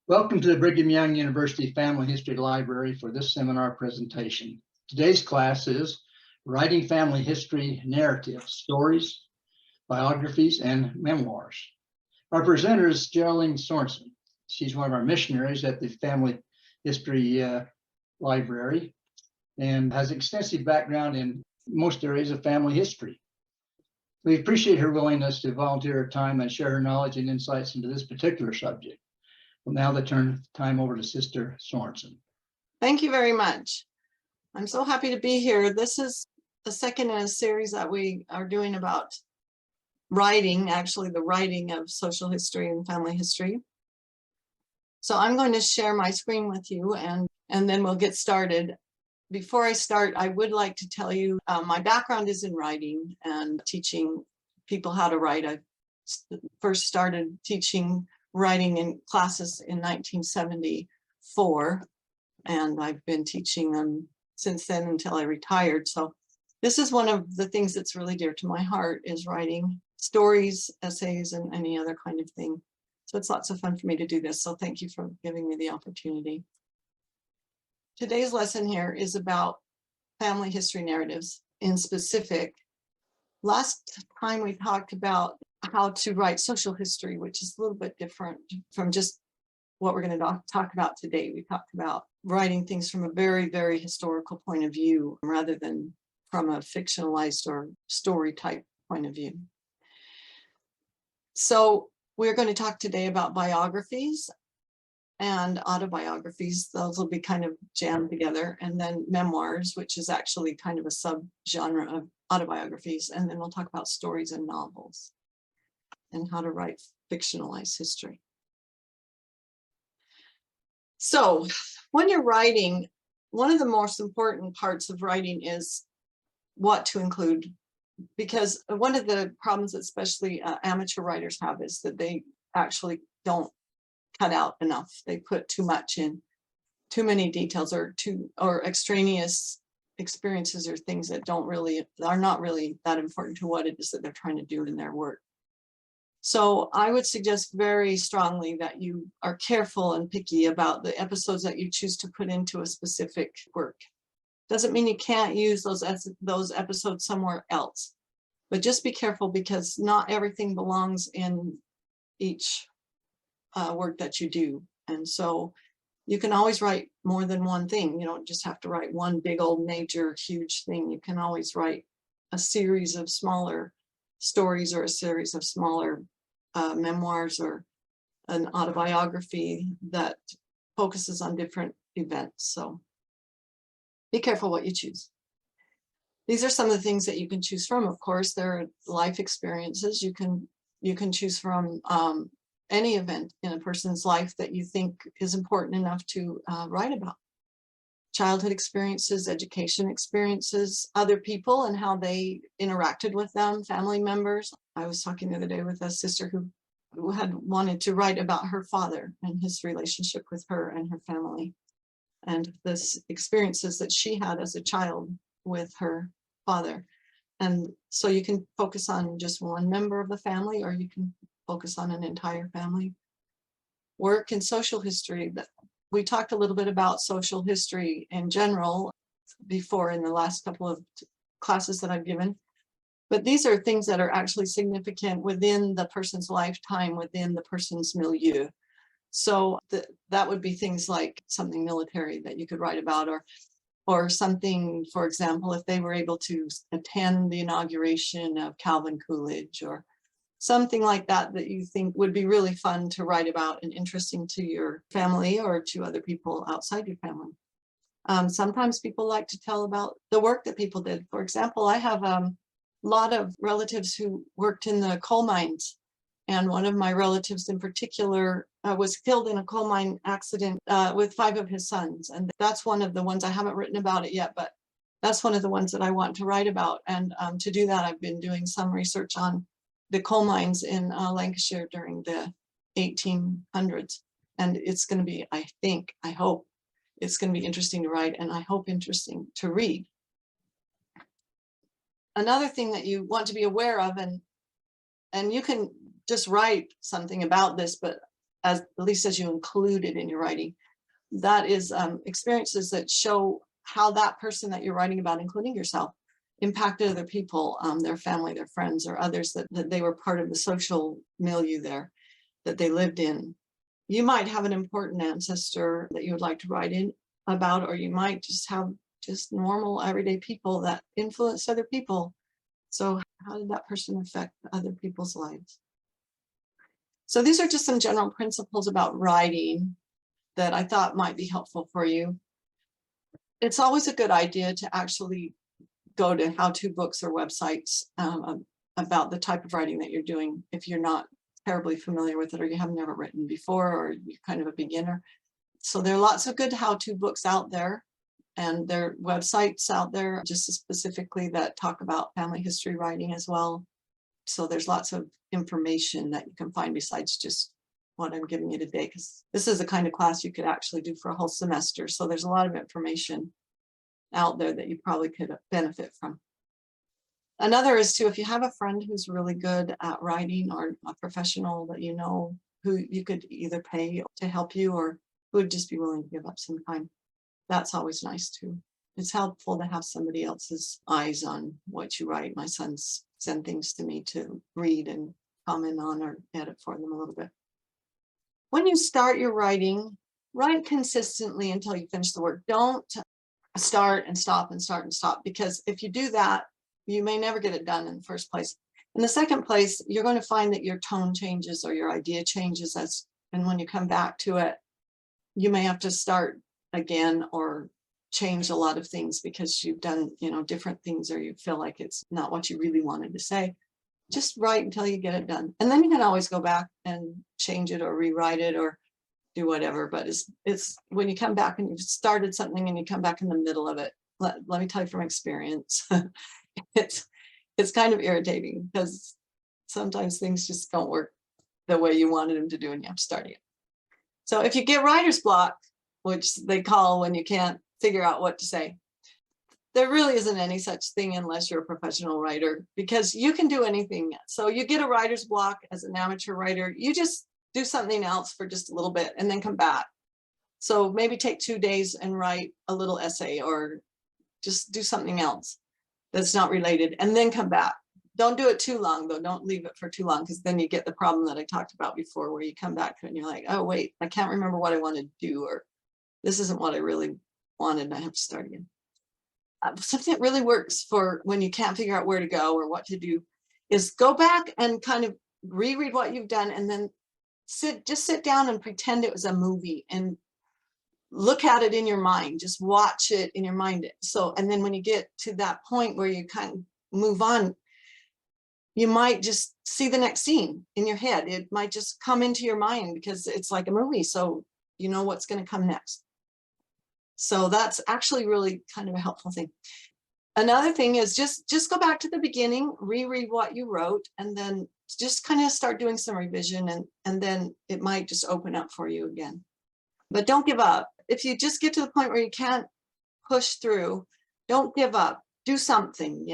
Welcome to the Brigham Young University Family History Library for this seminar presentation. Today's class is Writing Family History Narratives, Stories, Biographies, and Memoirs. Our presenter is Jerroleen Sorensen. She's one of our missionaries at the Family History Library and has extensive background in most areas of family history. We appreciate her willingness to volunteer her time and share her knowledge and insights into this particular subject. Well, now I turn time over to Sister Sorensen. Thank you very much. I'm so happy to be here. This is the second in a series that we are doing about writing, actually the writing of social history and family history. So I'm going to share my screen with you and then we'll get started. Before I start, I would like to tell you my background is in writing and teaching people how to write. I first started teaching writing in classes in 1974, and I've been teaching them since then until I retired. So this is one of the things that's really dear to my heart, is writing stories, essays, and any other kind of thing. So it's lots of fun for me to do this. So thank you for giving me the opportunity. Today's lesson here is about family history narratives in specific. Last time we talked about how to write social history, which is a little bit different from just what we're going to talk about today. We talked about writing things from a very, very historical point of view rather than from a fictionalized or story type point of view. So we're going to talk today about biographies and autobiographies. Those will be kind of jammed together, and then memoirs, which is actually kind of a subgenre of autobiographies, and then we'll talk about stories and novels and how to write fictionalized history. So when you're writing, one of the most important parts of writing is what to include, because one of the problems that especially amateur writers have is that they actually don't cut out enough. They put too much in, too many details, or extraneous experiences or things that are not really that important to what it is that they're trying to do in their work. So I would suggest very strongly that you are careful and picky about the episodes that you choose to put into a specific work. Doesn't mean you can't use those episodes somewhere else, but just be careful, because not everything belongs in each work that you do. And so you can always write more than one thing. You don't just have to write one big old major huge thing. You can always write a series of smaller stories or a series of smaller memoirs or an autobiography that focuses on different events. So be careful what you choose. These are some of the things that you can choose from. Of course, there are life experiences. You can choose from any event in a person's life that you think is important enough to write about. Childhood experiences, education experiences, other people and how they interacted with them, family members. I was talking the other day with a sister who had wanted to write about her father and his relationship with her and her family, and the experiences that she had as a child with her father. And so you can focus on just one member of the family, or you can focus on an entire family. Work and social history. We talked a little bit about social history in general before in the last couple of classes that I've given, but these are things that are actually significant within the person's lifetime, within the person's milieu. So that would be things like something military that you could write about, or something, for example, if they were able to attend the inauguration of Calvin Coolidge, or something like that you think would be really fun to write about and interesting to your family or to other people outside your family. Sometimes people like to tell about the work that people did. For example, I have a lot of relatives who worked in the coal mines, and one of my relatives in particular was killed in a coal mine accident with 5 of his sons. And that's one of the ones, I haven't written about it yet, but that's one of the ones that I want to write about. And to do that, I've been doing some research on the coal mines in Lancashire during the 1800s. And it's going to be, I hope it's going to be interesting to write, and I hope interesting to read. Another thing that you want to be aware of, and you can just write something about this, but as at least as you include it in your writing. That is experiences that show how that person that you're writing about, including yourself, impacted other people, their family, their friends, or others that they were part of the social milieu there that they lived in. You might have an important ancestor that you would like to write in about, or you might just have just normal everyday people that influenced other people. So how did that person affect other people's lives? So these are just some general principles about writing that I thought might be helpful for you. It's always a good idea to actually go to how-to books or websites about the type of writing that you're doing if you're not terribly familiar with it, or you have never written before, or you're kind of a beginner. So there are lots of good how-to books out there, and there are websites out there just specifically that talk about family history writing as well. So there's lots of information that you can find besides just what I'm giving you today, because this is the kind of class you could actually do for a whole semester. So there's a lot of information out there that you probably could benefit from. Another is too, if you have a friend who's really good at writing, or a professional that you know who you could either pay to help you, or who would just be willing to give up some time, that's always nice too. It's helpful to have somebody else's eyes on what you write. My sons send things to me to read and comment on or edit for them a little bit. When you start your writing, write consistently until you finish the work. Don't start and stop and start and stop, because if you do that, you may never get it done in the first place. In the second place, you're going to find that your tone changes or your idea changes, and when you come back to it, you may have to start again or change a lot of things because you've done, different things, or you feel like it's not what you really wanted to say. Just write until you get it done. And then you can always go back and change it or rewrite it or do whatever. But it's when you come back and you've started something and you come back in the middle of it, let me tell you from experience, it's kind of irritating because sometimes things just don't work the way you wanted them to do and you have to start again. So if you get writer's block, which they call when you can't figure out what to say, there really isn't any such thing unless you're a professional writer, because you can do anything. So you get a writer's block as an amateur writer, you just do something else for just a little bit and then come back. So maybe take 2 days and write a little essay, or just do something else that's not related and then come back. Don't do it too long though. Don't leave it for too long, because then you get the problem that I talked about before, where you come back to it and you're like, oh wait, I can't remember what I wanted to do, or this isn't what I really wanted and I have to start again. Something that really works for when you can't figure out where to go or what to do is go back and kind of reread what you've done, and then just sit down and pretend it was a movie and look at it in your mind. Just watch it in your mind. So, and then when you get to that point where you kind of move on, you might just see the next scene in your head. It might just come into your mind because it's like a movie. So you know what's going to come next. So that's actually really kind of a helpful thing. Another thing is just go back to the beginning, reread what you wrote, and then just kind of start doing some revision, and then it might just open up for you again. But don't give up. If you just get to the point where you can't push through, don't give up. Do something,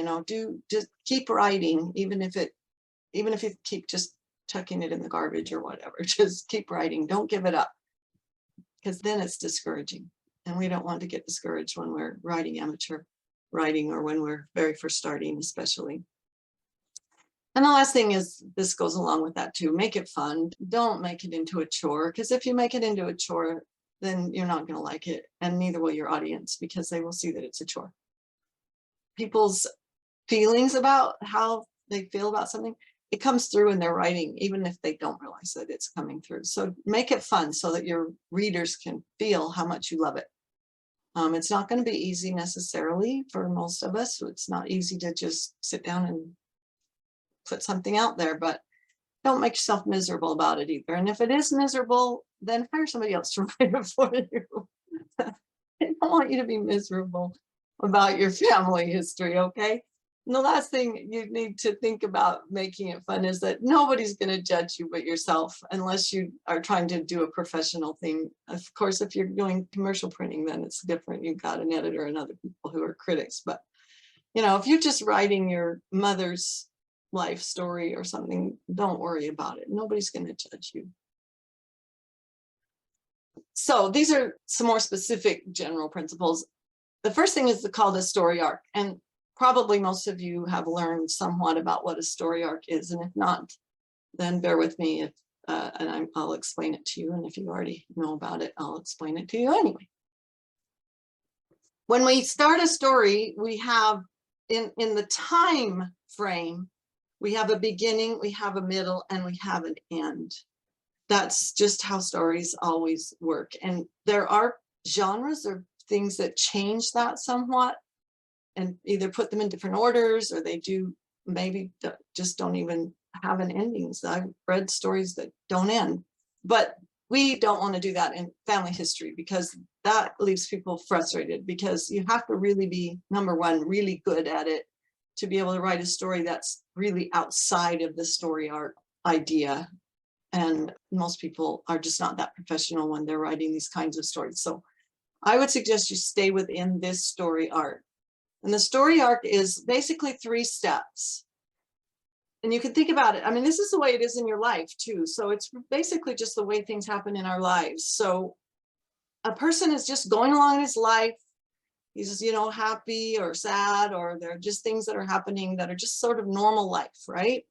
just keep writing, even if you keep just chucking it in the garbage or whatever. Just keep writing. Don't give it up, because then it's discouraging. And we don't want to get discouraged when we're writing amateur writing, or when we're very first starting, especially. And the last thing is, this goes along with that too, make it fun. Don't make it into a chore, because if you make it into a chore, then you're not going to like it, and neither will your audience, because they will see that it's a chore. People's feelings about how they feel about something, it comes through in their writing, even if they don't realize that it's coming through. So make it fun so that your readers can feel how much you love it. It's not going to be easy necessarily for most of us. It's not easy to just sit down and put something out there, but don't make yourself miserable about it either. And if it is miserable, then hire somebody else to write it for you. I don't want you to be miserable about your family history, okay? And the last thing you need to think about making it fun is that nobody's going to judge you but yourself, unless you are trying to do a professional thing. Of course, if you're doing commercial printing, then it's different. You've got an editor and other people who are critics. But, if you're just writing your mother's life story or something, don't worry about it. Nobody's going to judge you. So these are some more specific general principles. The first thing is called a story arc. And probably most of you have learned somewhat about what a story arc is. And if not, then bear with me and I'll explain it to you. And if you already know about it, I'll explain it to you anyway. When we start a story, we have in the time frame, we have a beginning, we have a middle, and we have an end. That's just how stories always work. And there are genres or things that change that somewhat and either put them in different orders, or they do maybe just don't even have an ending. So I've read stories that don't end, but we don't want to do that in family history because that leaves people frustrated, because you have to really be, number one, really good at it to be able to write a story that's really outside of the story arc idea. And most people are just not that professional when they're writing these kinds of stories. So I would suggest you stay within this story arc. And the story arc is basically 3 steps. And you can think about it. I mean, this is the way it is in your life too. So it's basically just the way things happen in our lives. So a person is just going along in his life. He's, happy or sad, or there are just things that are happening that are just sort of normal life, right?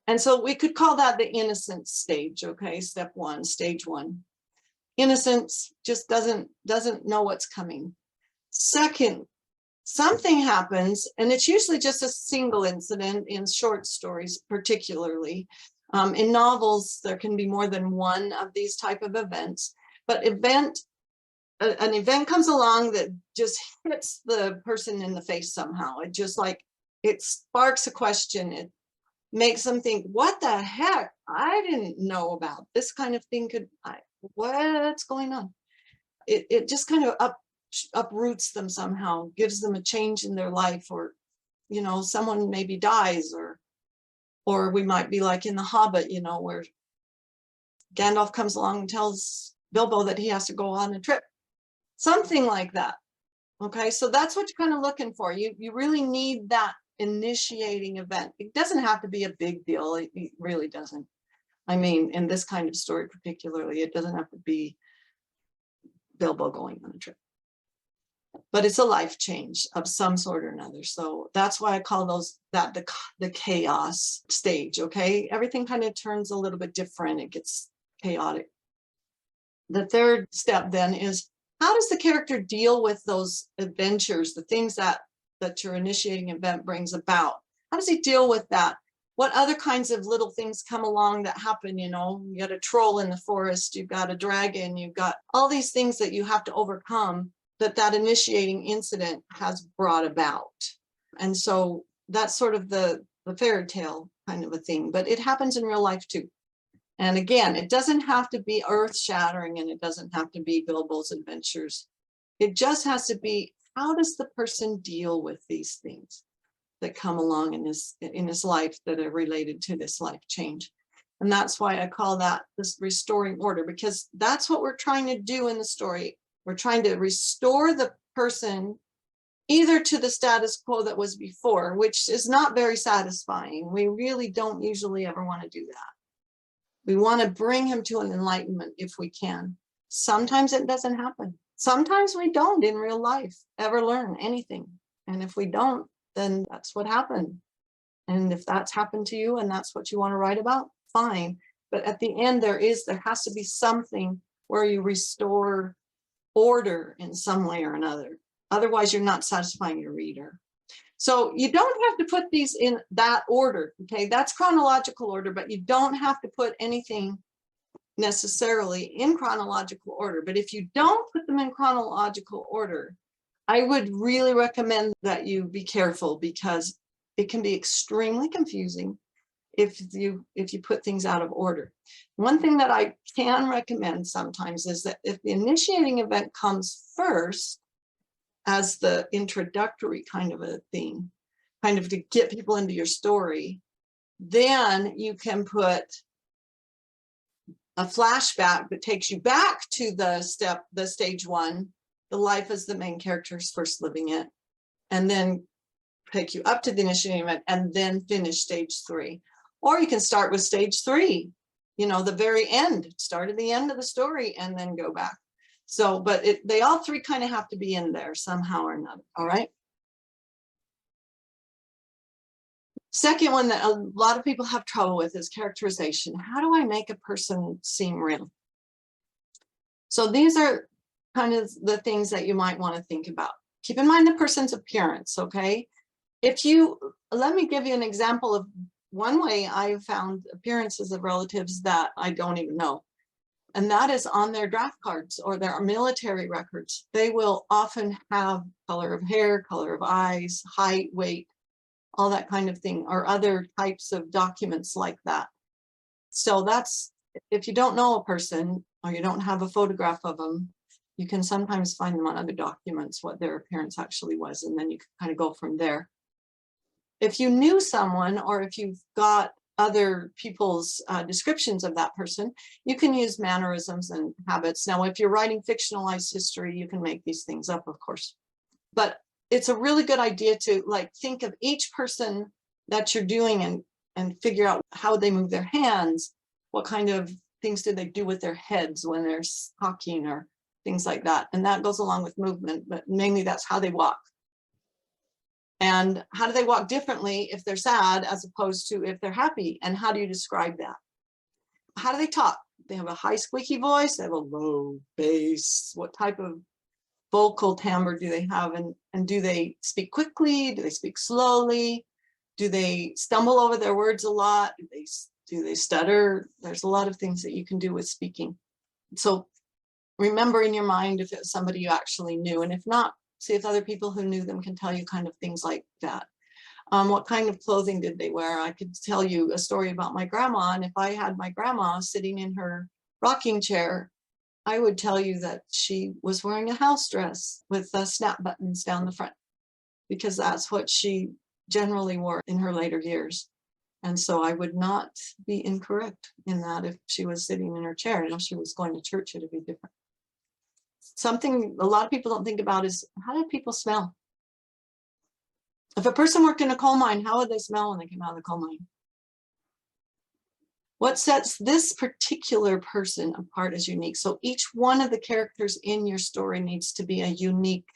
And so we could call that the innocence stage, okay? Step 1, stage 1. Innocence just doesn't know what's coming. Second, something happens, and it's usually just a single incident in short stories, particularly. In novels, there can be more than one of these type of events, but an event comes along that just hits the person in the face somehow. It just it sparks a question. It makes them think, what the heck? I didn't know about this kind of thing. What's going on? It just kind of uproots them somehow, gives them a change in their life, or someone maybe dies, or we might be like in The Hobbit, where Gandalf comes along and tells Bilbo that he has to go on a trip, something like that. Okay, so that's what you're kind of looking for. You really need that initiating event. It doesn't have to be a big deal. It really doesn't. I mean, in this kind of story particularly, it doesn't have to be Bilbo going on a trip, but it's a life change of some sort or another. So that's why I call that the chaos stage. Okay, everything kind of turns a little bit different. It gets chaotic. The third step then is, how does the character deal with those adventures, the things that your initiating event brings about? How does he deal with that? What other kinds of little things come along that happen? You got a troll in the forest, you've got a dragon, you've got all these things that you have to overcome that initiating incident has brought about. And so that's sort of the fairy tale kind of a thing, but it happens in real life too. And again, it doesn't have to be earth-shattering, and it doesn't have to be Bilbo's adventures. It just has to be, how does the person deal with these things that come along in his life that are related to this life change? And that's why I call that this restoring order, because that's what we're trying to do in the story. We're trying to restore the person either to the status quo that was before, which is not very satisfying. We really don't usually ever want to do that. We want to bring him to an enlightenment if we can. Sometimes it doesn't happen. Sometimes we don't in real life ever learn anything. And if we don't, then that's what happened. And if that's happened to you and that's what you want to write about, fine. But at the end, there has to be something where you restore order in some way or another. Otherwise, you're not satisfying your reader. So you don't have to put these in that order, okay? That's chronological order, but you don't have to put anything necessarily in chronological order. But if you don't put them in chronological order, I would really recommend that you be careful, because it can be extremely confusing if you put things out of order. One thing that I can recommend sometimes is that if the initiating event comes first, as the introductory kind of a thing, kind of to get people into your story, then you can put a flashback that takes you back to the stage 1, the life as the main characters first living it, and then take you up to the initiating event and then finish stage 3. Or you can start with stage 3 you know, the very end, start at the end of the story and then go back. So, but they all three kind of have to be in there somehow or another. All right. Second one that a lot of people have trouble with is characterization. How do I make a person seem real? So these are kind of the things that you might want to think about. Keep in mind the person's appearance, okay? Let me give you an example of one way I've found appearances of relatives that I don't even know. And that is on their draft cards or their military records. They will often have color of hair, color of eyes, height, weight, all that kind of thing, or other types of documents like that. So that's, if you don't know a person or you don't have a photograph of them, you can sometimes find them on other documents, what their appearance actually was, and then you can kind of go from there. If you knew someone, or if you've got other people's descriptions of that person, you can use mannerisms and habits. Now, if you're writing fictionalized history, you can make these things up, of course. But it's a really good idea to like think of each person that you're doing and figure out how they move their hands, what kind of things do they do with their heads when they're talking or things like that. And that goes along with movement, but mainly that's how they walk. And how do they walk differently if they're sad as opposed to if they're happy? And how do you describe that? How do they talk? They have a high squeaky voice, they have a low bass. What type of vocal timbre do they have? And do they speak quickly? Do they speak slowly? Do they stumble over their words a lot? Do they stutter? There's a lot of things that you can do with speaking. So remember in your mind if it's somebody you actually knew, and if not, see if other people who knew them can tell you kind of things like that. What kind of clothing did they wear? I could tell you a story about my grandma, and if I had my grandma sitting in her rocking chair, I would tell you that she was wearing a house dress with snap buttons down the front, because that's what she generally wore in her later years. And so I would not be incorrect in that if she was sitting in her chair. And if she was going to church, it would be different. Something a lot of people don't think about is, how do people smell? If a person worked in a coal mine, how would they smell when they came out of the coal mine? What sets this particular person apart is unique. So each one of the characters in your story needs to be a unique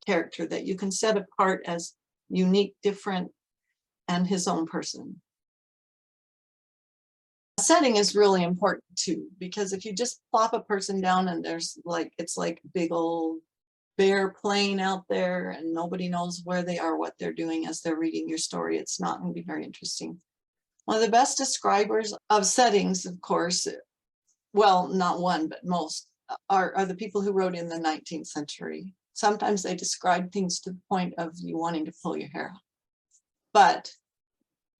character that you can set apart as unique, different, and his own person. Setting is really important too, because if you just plop a person down and there's like, it's like big old bare plain out there and nobody knows where they are, what they're doing as they're reading your story, it's not going to be very interesting. One of the best describers of settings, of course, well, not one, but most, are the people who wrote in the 19th century. Sometimes they describe things to the point of you wanting to pull your hair out. But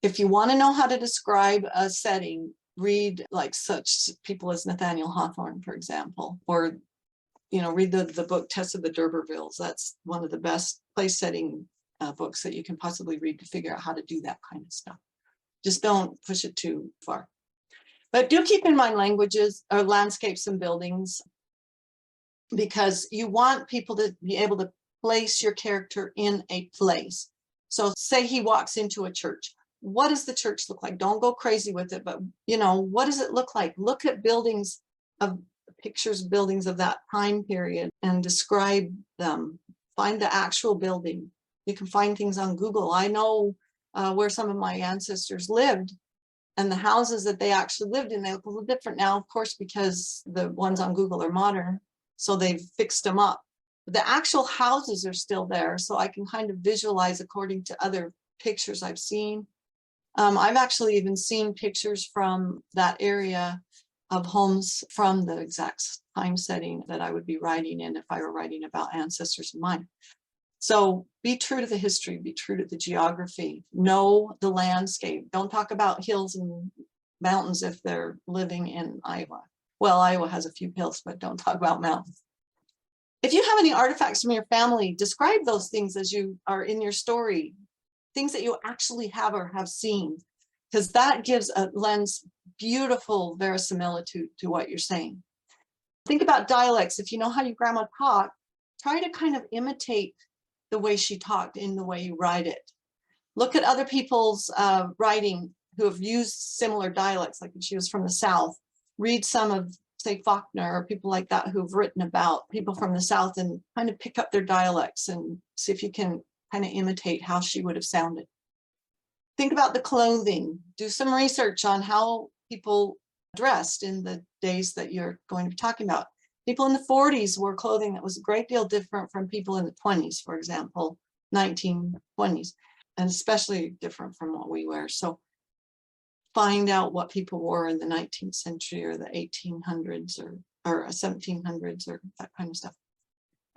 if you want to know how to describe a setting, read like such people as Nathaniel Hawthorne, for example, or read the book Tess of the D'Urbervilles. That's one of the best place setting books that you can possibly read to figure out how to do that kind of stuff. Just don't push it too far. But do keep in mind languages or landscapes and buildings, because you want people to be able to place your character in a place. So say he walks into a church. What does the church look like? Don't go crazy with it, but what does it look like? Look at buildings of pictures, buildings of that time period and describe them. Find the actual building. You can find things on Google. I know where some of my ancestors lived, and the houses that they actually lived in, they look a little different now, of course, because the ones on Google are modern. So they've fixed them up. But the actual houses are still there. So I can kind of visualize according to other pictures I've seen. I've actually even seen pictures from that area of homes from the exact time setting that I would be writing in if I were writing about ancestors of mine. So be true to the history, be true to the geography, know the landscape. Don't talk about hills and mountains if they're living in Iowa. Well, Iowa has a few hills, but don't talk about mountains. If you have any artifacts from your family, describe those things as you are in your story, things that you actually have or have seen, because that gives a lens beautiful verisimilitude to what you're saying. Think about dialects. If you know how your grandma talked, try to kind of imitate the way she talked in the way you write it. Look at other people's writing who have used similar dialects, like if she was from the South, read some of, say, Faulkner or people like that who've written about people from the South and kind of pick up their dialects and see if you can kind of imitate how she would have sounded. Think about the clothing. Do some research on how people dressed in the days that you're going to be talking about. People in the 40s wore clothing that was a great deal different from people in the 20s, for example, 1920s, and especially different from what we wear. So find out what people wore in the 19th century or the 1800s or 1700s or that kind of stuff.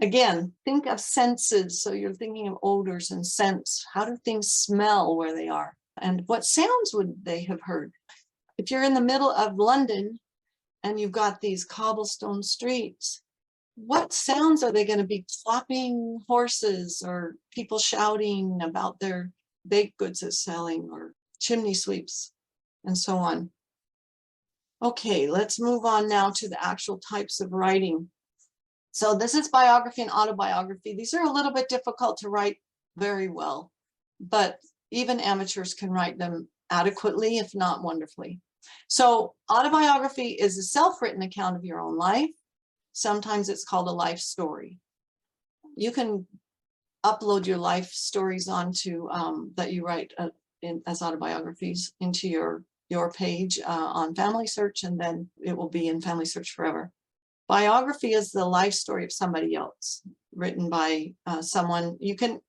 Again, think of senses. So you're thinking of odors and scents. How do things smell where they are? And what sounds would they have heard? If you're in the middle of London and you've got these cobblestone streets, what sounds are they going to be? Flopping horses or people shouting about their baked goods they're selling or chimney sweeps and so on. Okay, let's move on now to the actual types of writing. So this is biography and autobiography. These are a little bit difficult to write very well, but even amateurs can write them adequately, if not wonderfully. So autobiography is a self-written account of your own life. Sometimes it's called a life story. You can upload your life stories onto that you write as autobiographies into your page on Family Search, and then it will be in Family Search forever. Biography is the life story of somebody else, written by someone. You can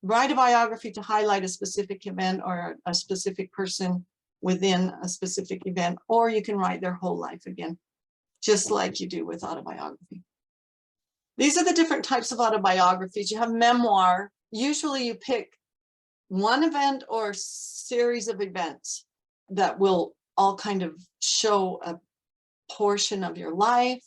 write a biography to highlight a specific event or a specific person within a specific event, or you can write their whole life again, just like you do with autobiography. These are the different types of autobiographies. You have memoir. Usually you pick one event or series of events that will all kind of show a portion of your life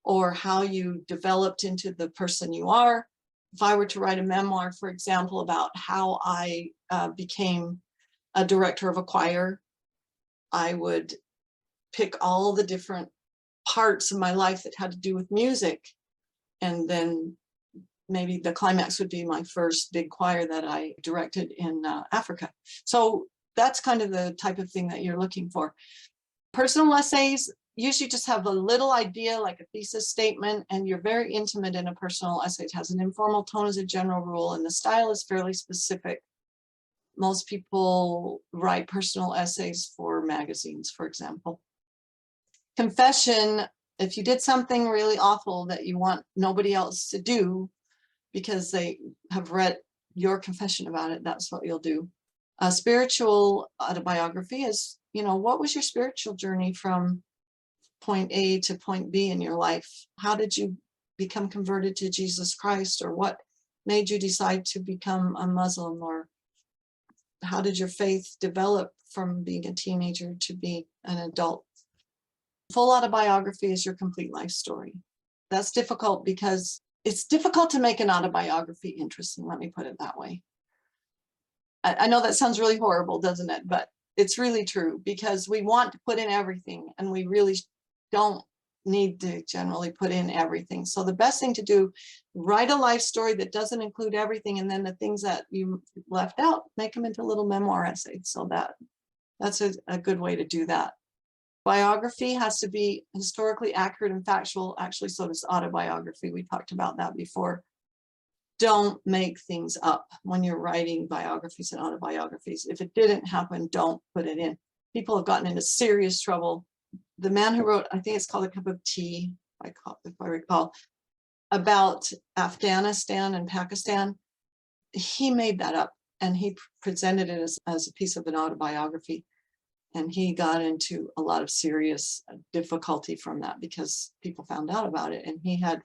or how you developed into the person you are. If I were to write a memoir, for example, about how I became a director of a choir, I would pick all the different parts of my life that had to do with music. And then maybe the climax would be my first big choir that I directed in Africa. So that's kind of the type of thing that you're looking for. Personal essays usually just have a little idea, like a thesis statement, and you're very intimate in a personal essay. It has an informal tone as a general rule, and the style is fairly specific. Most people write personal essays for magazines, for example. Confession, if you did something really awful that you want nobody else to do because they have read your confession about it, that's what you'll do. A spiritual autobiography is, what was your spiritual journey from point A to point B in your life? How did you become converted to Jesus Christ? Or what made you decide to become a Muslim? Or how did your faith develop from being a teenager to be an adult? Full autobiography is your complete life story. That's difficult because it's difficult to make an autobiography interesting. Let me put it that way. I know that sounds really horrible, doesn't it? But it's really true, because we want to put in everything and we really don't need to generally put in everything. So the best thing to do, write a life story that doesn't include everything, and then the things that you left out, make them into little memoir essays. So that's a good way to do that. Biography has to be historically accurate and factual. Actually, so does autobiography. We talked about that before. Don't make things up when you're writing biographies and autobiographies. If it didn't happen, don't put it in. People have gotten into serious trouble. The man who wrote, I think it's called A Cup of Tea, if I recall, about Afghanistan and Pakistan, he made that up and he presented it as a piece of an autobiography. And he got into a lot of serious difficulty from that because people found out about it. And he had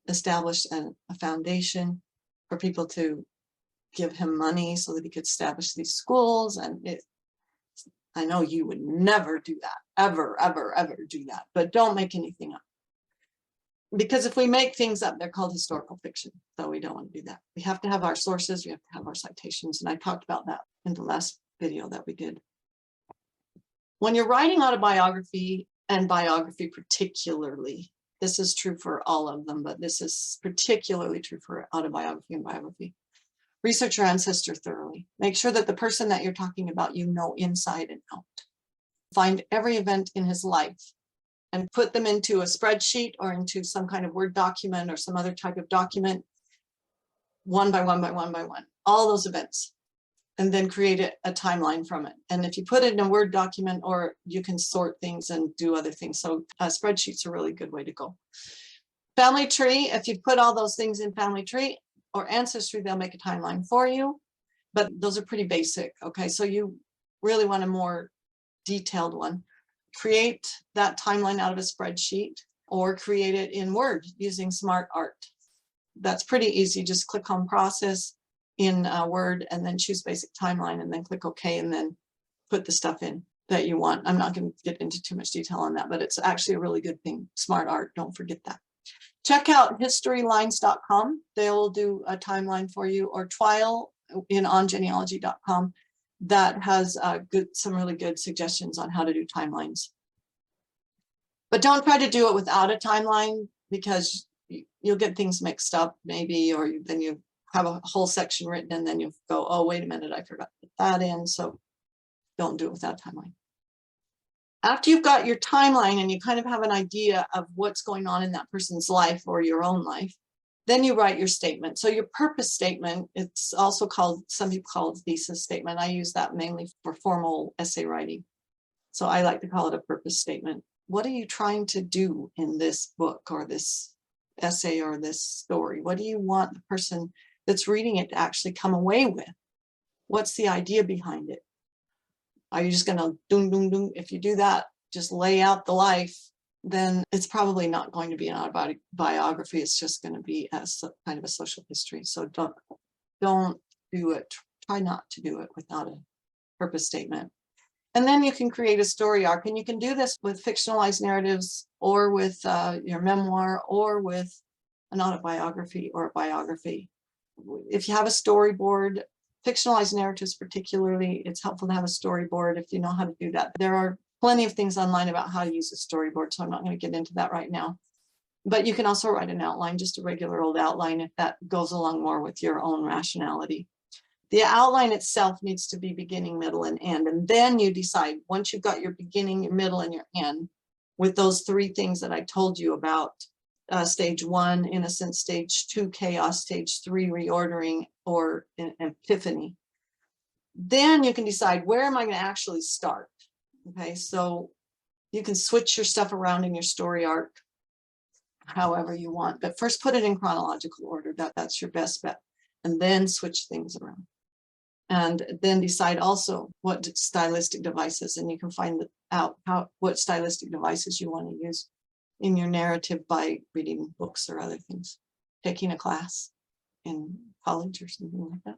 established a foundation for people to give him money so that he could establish these schools. And I know you would never do that, ever, ever, ever do that, but don't make anything up. Because if we make things up, they're called historical fiction. So we don't want to do that. We have to have our sources, we have to have our citations. And I talked about that in the last video that we did. When you're writing autobiography and biography particularly, this is true for all of them, but this is particularly true for autobiography and biography. Research your ancestor thoroughly. Make sure that the person that you're talking about, you know inside and out. Find every event in his life and put them into a spreadsheet or into some kind of Word document or some other type of document, one by one by one by one, all those events, and then create a timeline from it. And if you put it in a Word document, or you can sort things and do other things. So spreadsheets are a really good way to go. Family tree, if you put all those things in family tree or ancestry, they'll make a timeline for you. But those are pretty basic. Okay, so you really want a more detailed one. Create that timeline out of a spreadsheet or create it in Word using Smart Art. That's pretty easy. Just click on process in Word and then choose basic timeline and then click OK and then put the stuff in that you want. I'm not going to get into too much detail on that, but it's actually a really good thing. Smart Art, don't forget that. Check out historylines.com. They will do a timeline for you, or trial in ongenealogy.com. That has some really good suggestions on how to do timelines. But don't try to do it without a timeline, because you'll get things mixed up maybe, or then you have a whole section written and then you go, oh, wait a minute, I forgot to put that in. So don't do it without a timeline. After you've got your timeline and you kind of have an idea of what's going on in that person's life or your own life, then you write your statement. So your purpose statement, it's also called, some people call it thesis statement. I use that mainly for formal essay writing. So I like to call it a purpose statement. What are you trying to do in this book or this essay or this story? What do you want the person that's reading it to actually come away with? What's the idea behind it? Are you just going to doom, doom, doom? If you do that, just lay out the life, then it's probably not going to be an autobiography. It's just going to be kind of a social history. So don't do it. Try not to do it without a purpose statement. And then you can create a story arc. And you can do this with fictionalized narratives, or with your memoir, or with an autobiography or a biography. If you have a storyboard, fictionalized narratives particularly, it's helpful to have a storyboard if you know how to do that. There are plenty of things online about how to use a storyboard, so I'm not going to get into that right now. But you can also write an outline, just a regular old outline, if that goes along more with your own rationality. The outline itself needs to be beginning, middle, and end. And then you decide, once you've got your beginning, your middle, and your end, with those three things that I told you about, stage 1, innocence, stage 2, chaos, stage 3, reordering, or epiphany. Then you can decide, where am I going to actually start? Okay, so you can switch your stuff around in your story arc however you want, but first put it in chronological order. That's your best bet. And then switch things around. And then decide also what stylistic devices, and you can find out what stylistic devices you want to use in your narrative by reading books or other things, taking a class in college or something like that.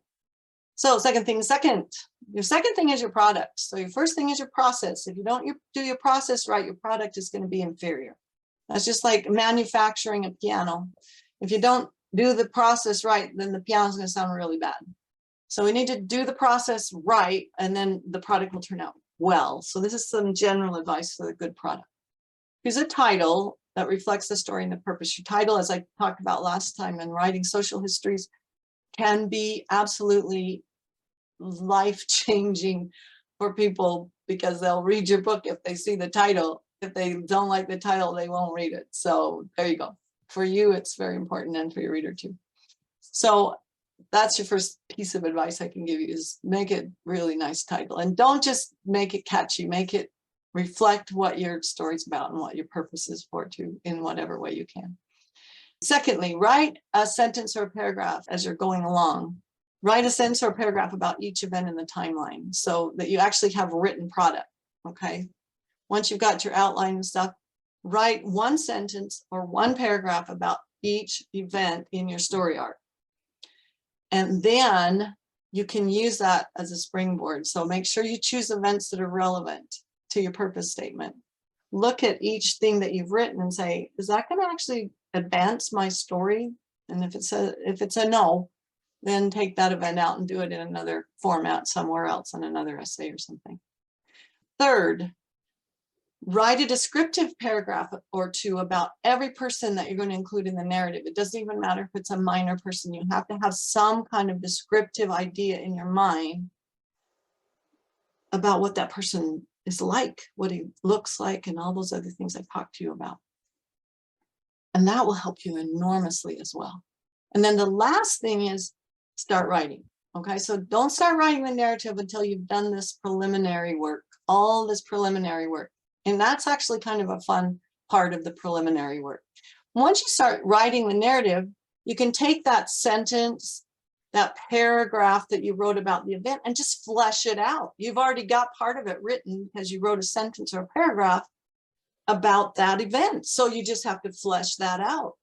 So your second thing is your product. So your first thing is your process. If you don't do your process right, your product is going to be inferior. That's just like manufacturing a piano. If you don't do the process right, then the piano is going to sound really bad. So we need to do the process right, and then the product will turn out well. So this is some general advice for a good product. Choose a title that reflects the story and the purpose. Your title, as I talked about last time in writing social histories, can be absolutely life-changing for people, because they'll read your book if they see the title. If they don't like the title, they won't read it. So there you go. For you, it's very important, and for your reader too. So that's your first piece of advice I can give you, is make it really nice title. And don't just make it catchy, make it reflect what your story's about and what your purpose is for too, in whatever way you can. Secondly, write a sentence or a paragraph as you're going along. Write a sentence or a paragraph about each event in the timeline, so that you actually have a written product, okay? Once you've got your outline and stuff, write one sentence or one paragraph about each event in your story arc. And then you can use that as a springboard. So make sure you choose events that are relevant to your purpose statement. Look at each thing that you've written and say, is that going to actually advance my story? And if it's a no, then take that event out and do it in another format somewhere else, in another essay or something. Third, write a descriptive paragraph or two about every person that you're going to include in the narrative. It doesn't even matter if it's a minor person. You have to have some kind of descriptive idea in your mind about what that person is like, what he looks like, and all those other things I talked to you about. And that will help you enormously as well. And then the last thing is start writing. Okay, so don't start writing the narrative until you've done this preliminary work, all this preliminary work. And that's actually kind of a fun part of the preliminary work. Once you start writing the narrative, you can take that sentence, that paragraph that you wrote about the event, and just flesh it out. You've already got part of it written because you wrote a sentence or a paragraph about that event. So you just have to flesh that out,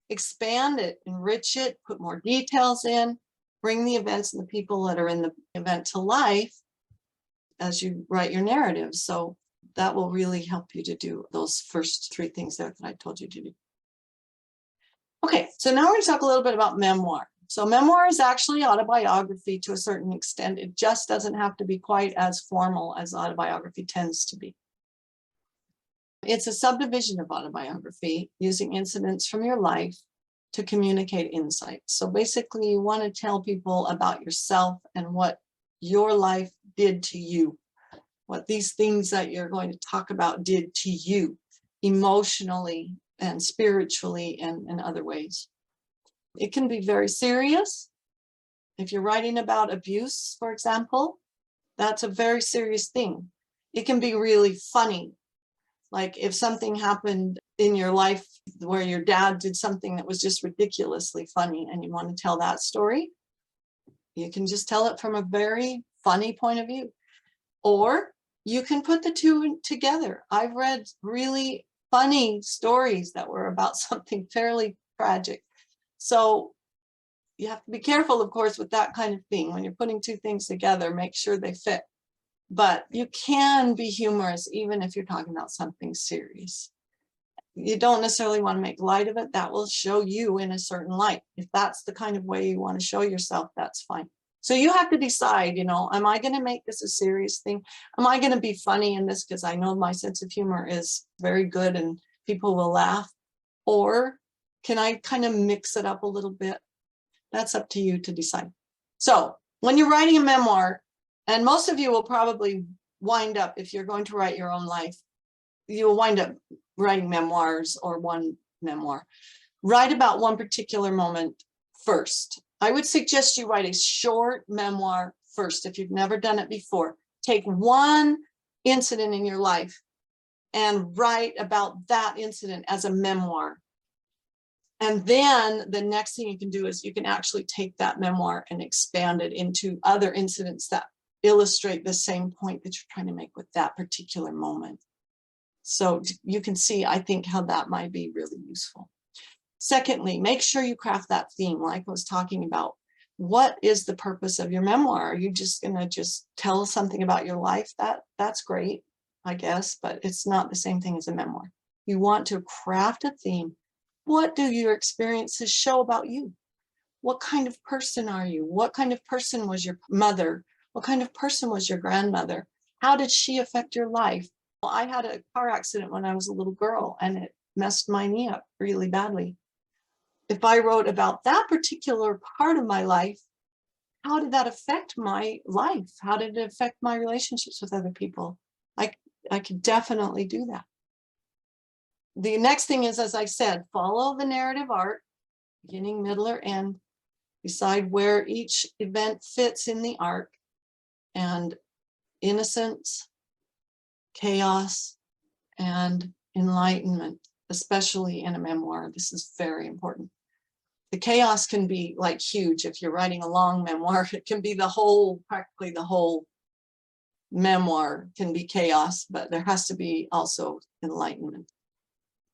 expand it, enrich it, put more details in, bring the events and the people that are in the event to life as you write your narrative. So that will really help you to do those first three things there that I told you to do. Okay, so now we're going to talk a little bit about memoir. So memoir is actually autobiography to a certain extent. It just doesn't have to be quite as formal as autobiography tends to be. It's a subdivision of autobiography using incidents from your life to communicate insights. So basically, you want to tell people about yourself and what your life did to you, what these things that you're going to talk about did to you emotionally and spiritually and in other ways. It can be very serious. If you're writing about abuse, for example, that's a very serious thing. It can be really funny. Like if something happened in your life where your dad did something that was just ridiculously funny and you want to tell that story, you can just tell it from a very funny point of view. Or you can put the two together. I've read really funny stories that were about something fairly tragic. So you have to be careful, of course, with that kind of thing. When you're putting two things together, make sure they fit. But you can be humorous even if you're talking about something serious. You don't necessarily want to make light of it. That will show you in a certain light. If that's the kind of way you want to show yourself, that's fine. So you have to decide, am I going to make this a serious thing? Am I going to be funny in this because I know my sense of humor is very good and people will laugh? Or can I kind of mix it up a little bit? That's up to you to decide. So when you're writing a memoir, and most of you will probably wind up, if you're going to write your own life, you'll wind up writing memoirs or one memoir. Write about one particular moment first. I would suggest you write a short memoir first if you've never done it before. Take one incident in your life and write about that incident as a memoir. And then the next thing you can do is you can actually take that memoir and expand it into other incidents that illustrate the same point that you're trying to make with that particular moment. So you can see, I think, how that might be really useful. Secondly, make sure you craft that theme, like I was talking about. What is the purpose of your memoir? Are you just going to just tell something about your life? That's great, I guess, but it's not the same thing as a memoir. You want to craft a theme. What do your experiences show about you? What kind of person are you? What kind of person was your mother? What kind of person was your grandmother? How did she affect your life? Well, I had a car accident when I was a little girl and it messed my knee up really badly. If I wrote about that particular part of my life, how did that affect my life? How did it affect my relationships with other people? I could definitely do that. The next thing is, as I said, follow the narrative arc, beginning, middle, or end. Decide where each event fits in the arc, and innocence, chaos, and enlightenment, especially in a memoir. This is very important. The chaos can be like huge. If you're writing a long memoir, it can be practically the whole memoir can be chaos, but there has to be also enlightenment.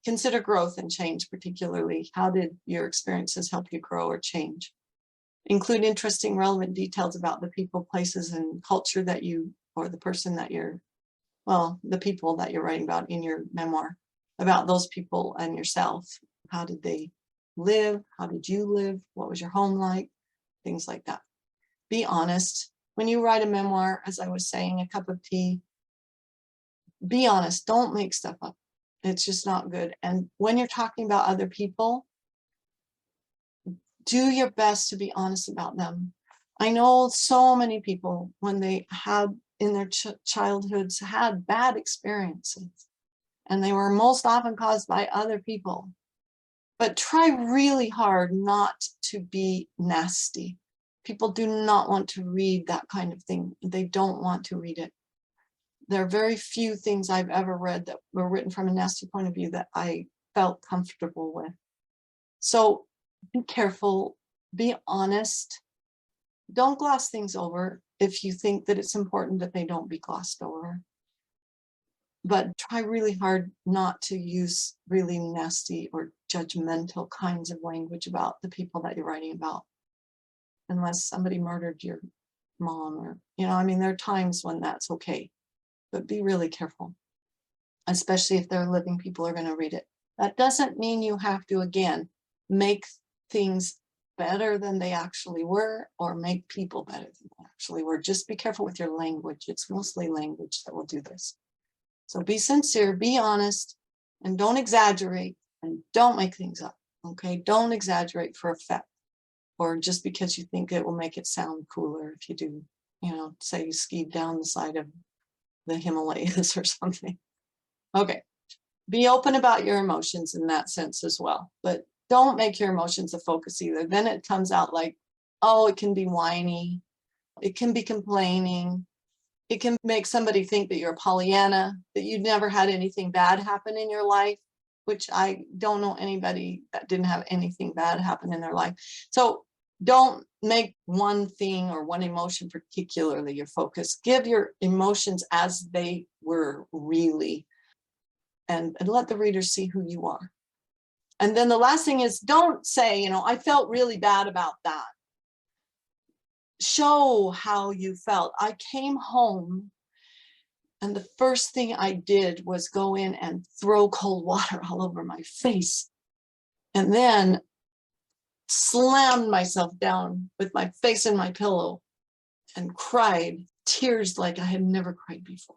Consider growth and change, particularly. How did your experiences help you grow or change? Include interesting, relevant details about the people, places, and culture that you, or the person that you're, the people that you're writing about in your memoir, about those people and yourself. How did they live? How did you live? What was your home like? Things like that. Be honest. When you write a memoir, as I was saying, a cup of tea, be honest. Don't make stuff up. It's just not good. And when you're talking about other people, do your best to be honest about them. I know so many people, when they have in their childhoods had bad experiences, and they were most often caused by other people. But try really hard not to be nasty. People do not want to read that kind of thing. They don't want to read it. There are very few things I've ever read that were written from a nasty point of view that I felt comfortable with. So be careful, be honest. Don't gloss things over if you think that it's important that they don't be glossed over. But try really hard not to use really nasty or judgmental kinds of language about the people that you're writing about. Unless somebody murdered your mom or, I mean, there are times when that's okay, but be really careful, especially if they're living people are going to read it. That doesn't mean you have to, again, make things better than they actually were or make people better than they actually were. Just be careful with your language. It's mostly language that will do this. So be sincere, be honest, and don't exaggerate and don't make things up, okay? Don't exaggerate for effect or just because you think it will make it sound cooler if you do, say you skied down the side of the Himalayas or something. Okay, be open about your emotions in that sense as well, but don't make your emotions a focus either. Then it comes out like, oh, it can be whiny, it can be complaining. It can make somebody think that you're a Pollyanna, that you've never had anything bad happen in your life, which I don't know anybody that didn't have anything bad happen in their life. So don't make one thing or one emotion particularly your focus. Give your emotions as they were really, and let the reader see who you are. And then the last thing is, don't say, I felt really bad about that. Show how you felt. I came home and the first thing I did was go in and throw cold water all over my face and then slammed myself down with my face in my pillow and cried tears like I had never cried before.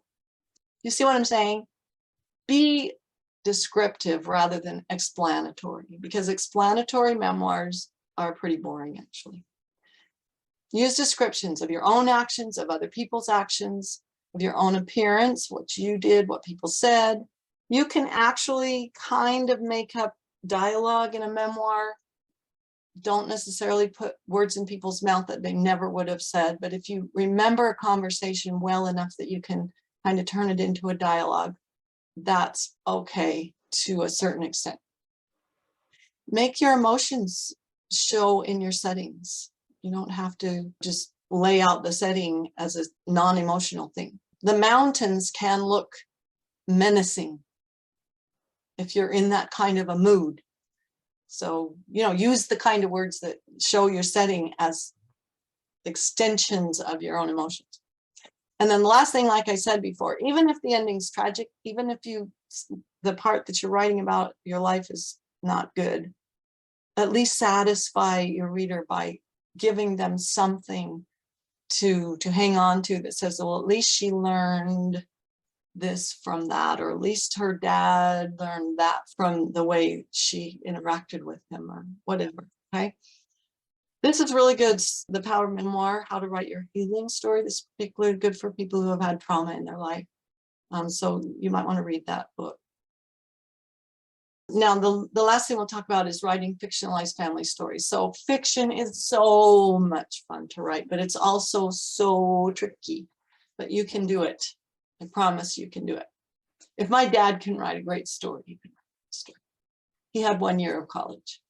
You see what I'm saying? Be descriptive rather than explanatory, because explanatory memoirs are pretty boring actually. Use descriptions of your own actions, of other people's actions, of your own appearance, what you did, what people said. You can actually kind of make up dialogue in a memoir. Don't necessarily put words in people's mouth that they never would have said, but if you remember a conversation well enough that you can kind of turn it into a dialogue, that's okay to a certain extent. Make your emotions show in your settings. You don't have to just lay out the setting as a non-emotional thing. The mountains can look menacing if you're in that kind of a mood. So, use the kind of words that show your setting as extensions of your own emotions. And then the last thing, like I said before, even if the ending's tragic, even if the part that you're writing about your life is not good, at least satisfy your reader by giving them something to hang on to that says, well, at least she learned this from that, or at least her dad learned that from the way she interacted with him or whatever, okay? This is really good. The Power of Memoir, How to Write Your Healing Story. This is particularly good for people who have had trauma in their life. So you might want to read that book. Now, the last thing we'll talk about is writing fictionalized family stories. So fiction is so much fun to write, but it's also so tricky, but you can do it. I promise you can do it. If my dad can write a great story, he can write a great story. He had 1 year of college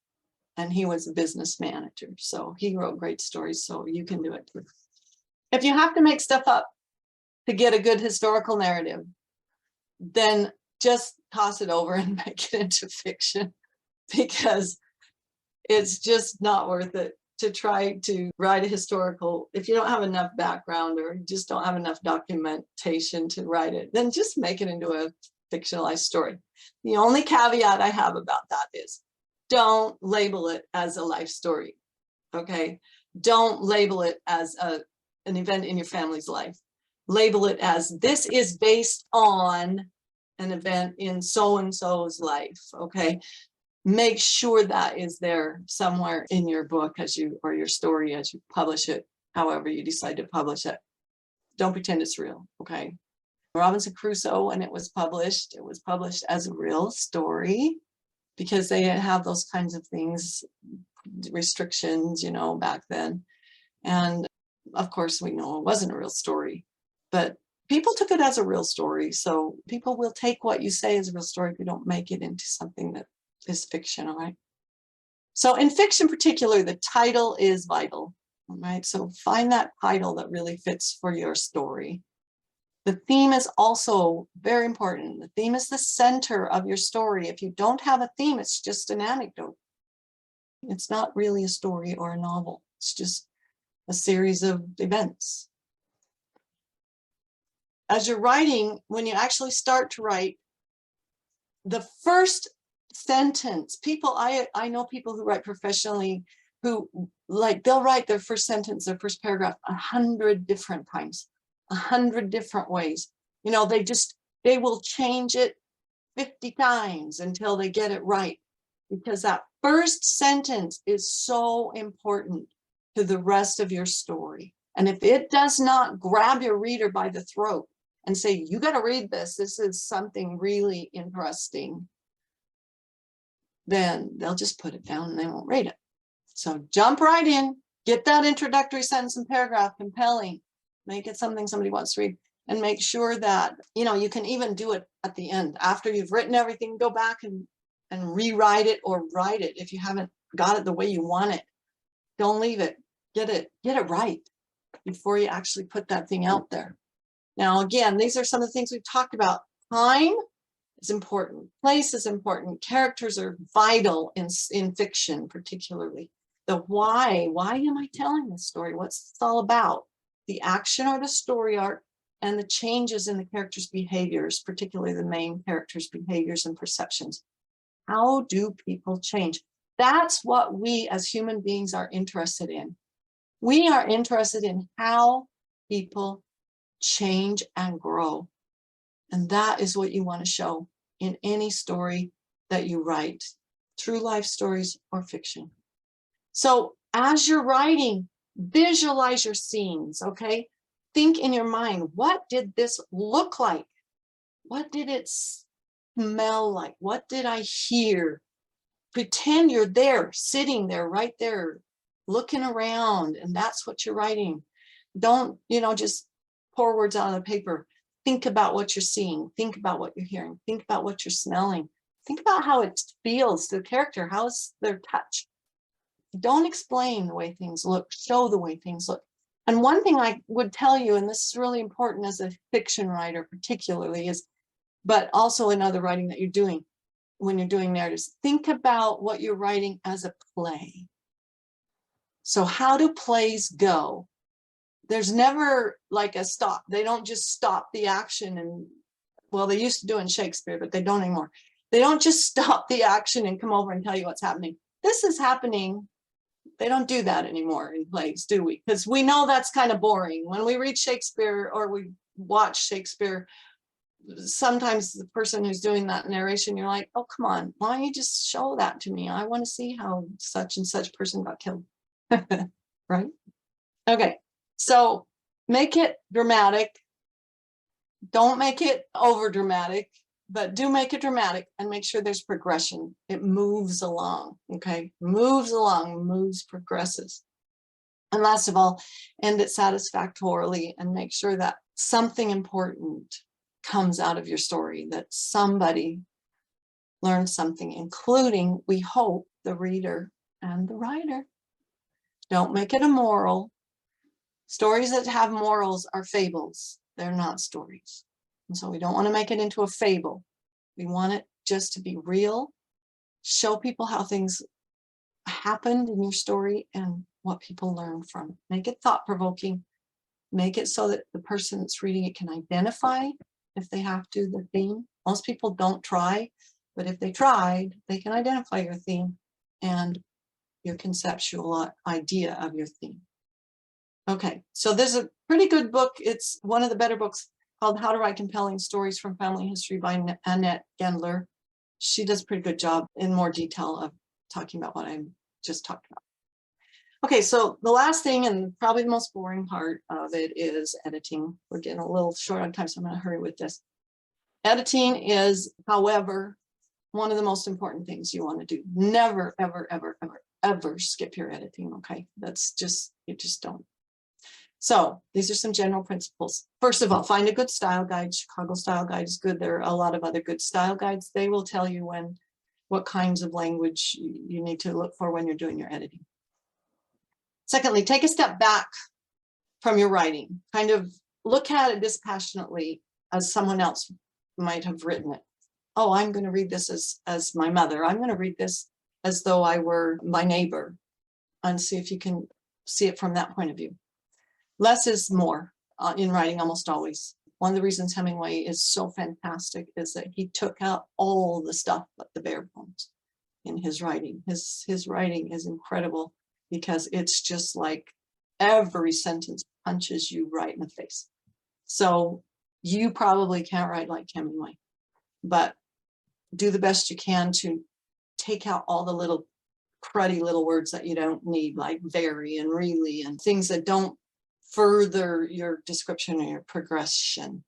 and he was a business manager. So he wrote great stories, so you can do it too. If you have to make stuff up to get a good historical narrative, then just toss it over and make it into fiction, because it's just not worth it to try to write a historical. If you don't have enough background or just don't have enough documentation to write it, then just make it into a fictionalized story. The only caveat I have about that is don't label it as a life story, okay? Don't label it as an event in your family's life. Label it as, this is based on an event in so-and-so's life, okay? Make sure that is there somewhere in your book or your story as you publish it, however you decide to publish it. Don't pretend it's real, okay? Robinson Crusoe, when it was published as a real story because they didn't have those kinds of things, restrictions, you know, back then. And of course, we know it wasn't a real story, but people took it as a real story. So people will take what you say as a real story if you don't make it into something that is fiction, all right? So in fiction particularly, the title is vital, all right? So find that title that really fits for your story. The theme is also very important. The theme is the center of your story. If you don't have a theme, it's just an anecdote. It's not really a story or a novel. It's just a series of events. As you're writing, when you actually start to write, the first sentence, I know people who write professionally who they'll write their first sentence, their first paragraph 100 different times, 100 different ways. You know, they will change it 50 times until they get it right, because that first sentence is so important to the rest of your story. And if it does not grab your reader by the throat and say, you got to read this, this is something really interesting, then they'll just put it down and they won't read it. So jump right in, get that introductory sentence and paragraph compelling, make it something somebody wants to read, and make sure that, you know, you can even do it at the end. After you've written everything, go back and rewrite it or write it if you haven't got it the way you want it. Don't leave it. Get it right before you actually put that thing out there. Now, again, these are some of the things we've talked about. Time is important. Place is important. Characters are vital in fiction, particularly. The why am I telling this story? What's it all about? The action or the story arc and the changes in the characters' behaviors, particularly the main characters' behaviors and perceptions. How do people change? That's what we as human beings are interested in. We are interested in how people change and grow. And that is what you want to show in any story that you write, true life stories or fiction. So as you're writing, visualize your scenes, okay? Think in your mind, what did this look like? What did it smell like? What did I hear? Pretend you're there, sitting there, right there, looking around, and that's what you're writing. Don't, just pour words out on the paper. Think about what you're seeing. Think about what you're hearing. Think about what you're smelling. Think about how it feels to the character. How's their touch? Don't explain the way things look. Show the way things look. And one thing I would tell you, and this is really important as a fiction writer particularly, but also in other writing that you're doing, when you're doing narratives, think about what you're writing as a play. So how do plays go? There's never like a stop. They don't just stop the action and, well, they used to do in Shakespeare, but they don't anymore. They don't just stop the action and come over and tell you what's happening. This is happening. They don't do that anymore in plays, do we? Because we know that's kind of boring. When we read Shakespeare or we watch Shakespeare, sometimes the person who's doing that narration, you're like, oh, come on, why don't you just show that to me? I want to see how such and such person got killed. Right? Okay, so make it dramatic. Don't make it over dramatic, but do make it dramatic and make sure there's progression. It moves along, okay? Moves along, moves, progresses. And last of all, end it satisfactorily and make sure that something important comes out of your story, that somebody learns something, including, we hope, the reader and the writer. Don't make it a moral. Stories that have morals are fables. They're not stories. And so we don't want to make it into a fable. We want it just to be real, show people how things happened in your story and what people learn from it. Make it thought-provoking. Make it so that the person that's reading it can identify, if they have to, the theme. Most people don't try, but if they tried, they can identify your theme and your conceptual idea of your theme. Okay, so there's a pretty good book. It's one of the better books called How to Write Compelling Stories from Family History by Annette Gendler. She does a pretty good job in more detail of talking about what I just talked about. Okay, so the last thing and probably the most boring part of it is editing. We're getting a little short on time, so I'm going to hurry with this. Editing is, however, one of the most important things you want to do. Never, ever, ever, ever, ever skip your editing, okay? That's just, you just don't. So these are some general principles. First of all, find a good style guide. Chicago Style Guide is good. There are a lot of other good style guides. They will tell you what kinds of language you need to look for when you're doing your editing. Secondly, take a step back from your writing. Kind of look at it dispassionately as someone else might have written it. Oh, I'm going to read this as my mother. I'm going to read this as though I were my neighbor, and see if you can see it from that point of view. Less is more in writing, almost always. One of the reasons Hemingway is so fantastic is that he took out all the stuff but the bare bones in his writing. His writing is incredible because it's just like every sentence punches you right in the face. So you probably can't write like Hemingway, but do the best you can to take out all the little cruddy little words that you don't need, like very and really, and things that don't further your description or your progression.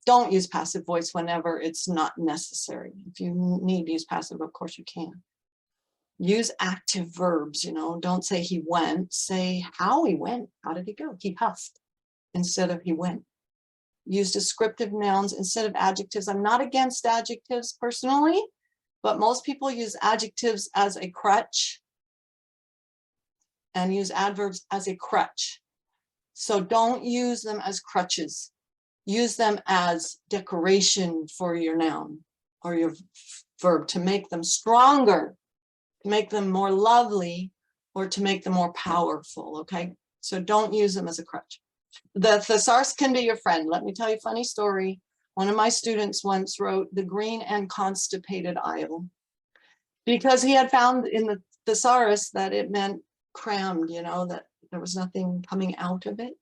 Don't use passive voice whenever it's not necessary. If you need to use passive, of course you can. Use active verbs, don't say he went, say how he went. How did he go? He huffed instead of he went. Use descriptive nouns instead of adjectives. I'm not against adjectives personally, but most people use adjectives as a crutch and use adverbs as a crutch. So don't use them as crutches. Use them as decoration for your noun or your verb to make them stronger, to make them more lovely, or to make them more powerful, okay? So don't use them as a crutch. The thesaurus can be your friend. Let me tell you a funny story. One of my students once wrote the green and constipated isle because he had found in the thesaurus that it meant crammed, that there was nothing coming out of it.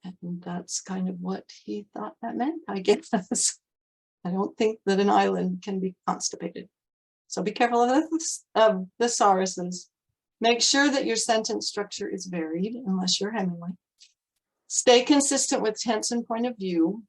And that's kind of what he thought that meant, I guess. I don't think that an island can be constipated. So be careful of thesauruses. Make sure that your sentence structure is varied, unless you're Hemingway. Stay consistent with tense and point of view.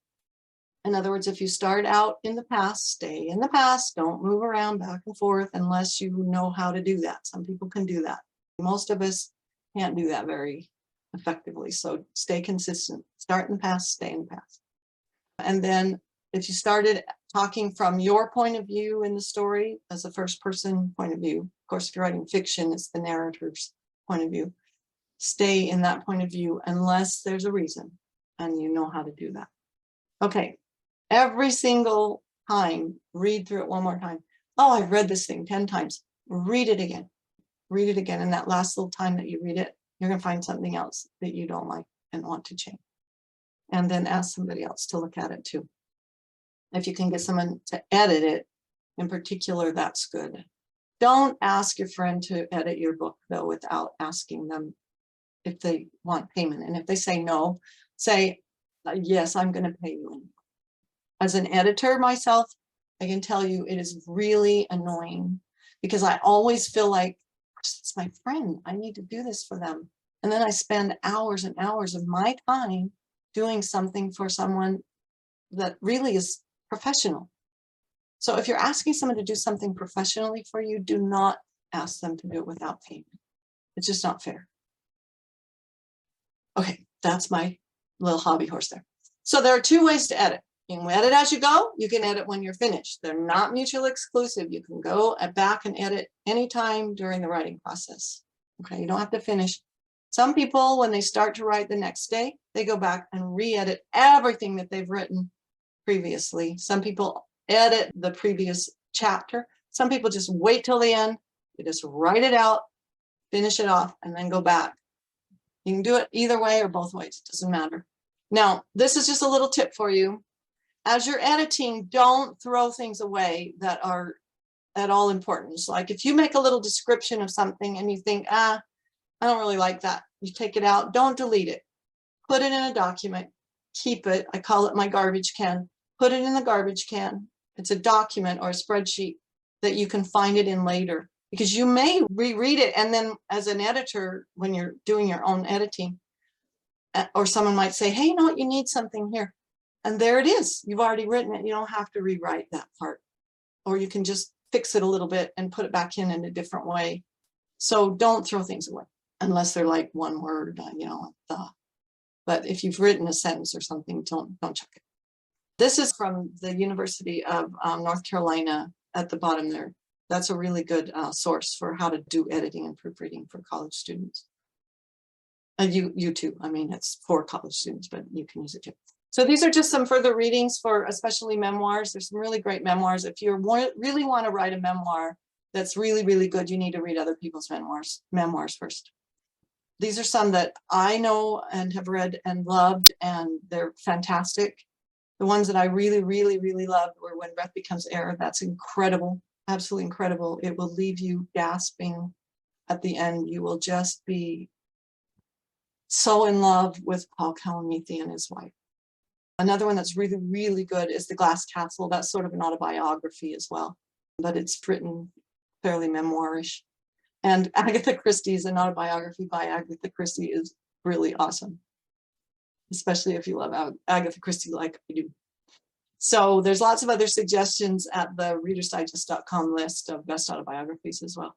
In other words, if you start out in the past, stay in the past. Don't move around back and forth unless you know how to do that. Some people can do that. Most of us can't do that very effectively. So stay consistent. Start in the past, stay in the past. And then if you started talking from your point of view in the story as a first person point of view, of course, if you're writing fiction, it's the narrator's point of view. Stay in that point of view unless there's a reason and you know how to do that. Okay, every single time, read through it one more time. Oh, I've read this thing 10 times. Read it again. Read it again. And that last little time that you read it, you're going to find something else that you don't like and want to change. And then ask somebody else to look at it too. If you can get someone to edit it in particular, that's good. Don't ask your friend to edit your book, though, without asking them if they want payment. And if they say no, say, yes, I'm going to pay you. As an editor myself, I can tell you it is really annoying because I always feel like it's my friend. I need to do this for them. And then I spend hours and hours of my time doing something for someone that really is professional. So if you're asking someone to do something professionally for you, do not ask them to do it without payment. It's just not fair. Okay, that's my little hobby horse there. So there are two ways to edit. You can edit as you go. You can edit when you're finished. They're not mutually exclusive. You can go back and edit anytime during the writing process. Okay, you don't have to finish. Some people, when they start to write the next day, they go back and re-edit everything that they've written previously. Some people edit the previous chapter. Some people just wait till the end. They just write it out, finish it off, and then go back. You can do it either way or both ways. It doesn't matter. Now, this is just a little tip for you. As you're editing, don't throw things away that are at all important. Like if you make a little description of something and you think, I don't really like that. You take it out. Don't delete it. Put it in a document. Keep it. I call it my garbage can. Put it in the garbage can. It's a document or a spreadsheet that you can find it in later. because you may reread it. And then as an editor, when you're doing your own editing, or someone might say, hey, you know what, you need something here. And there it is. You've already written it. You don't have to rewrite that part. Or you can just fix it a little bit and put it back in a different way. So don't throw things away unless they're like one word, you know, but if you've written a sentence or something, don't chuck it. This is from the University of North Carolina at the bottom there. That's a really good source for how to do editing and proofreading for college students. And you too. I mean, it's for college students, but you can use it too. So these are just some further readings for especially memoirs. There's some really great memoirs. If you really want to write a memoir that's really, really good, you need to read other people's memoirs first. These are some that I know and have read and loved, and they're fantastic. The ones that I really, really, really loved were When Breath Becomes Air. That's incredible, absolutely incredible. It will leave you gasping at the end. You will just be so in love with Paul Kalanithi and his wife. Another one that's really, really good is The Glass Castle. That's sort of an autobiography as well, but it's written fairly memoirish. And Agatha Christie's, an autobiography by Agatha Christie, is really awesome, especially if you love Agatha Christie like I do. So there's lots of other suggestions at the readersdigest.com list of best autobiographies as well.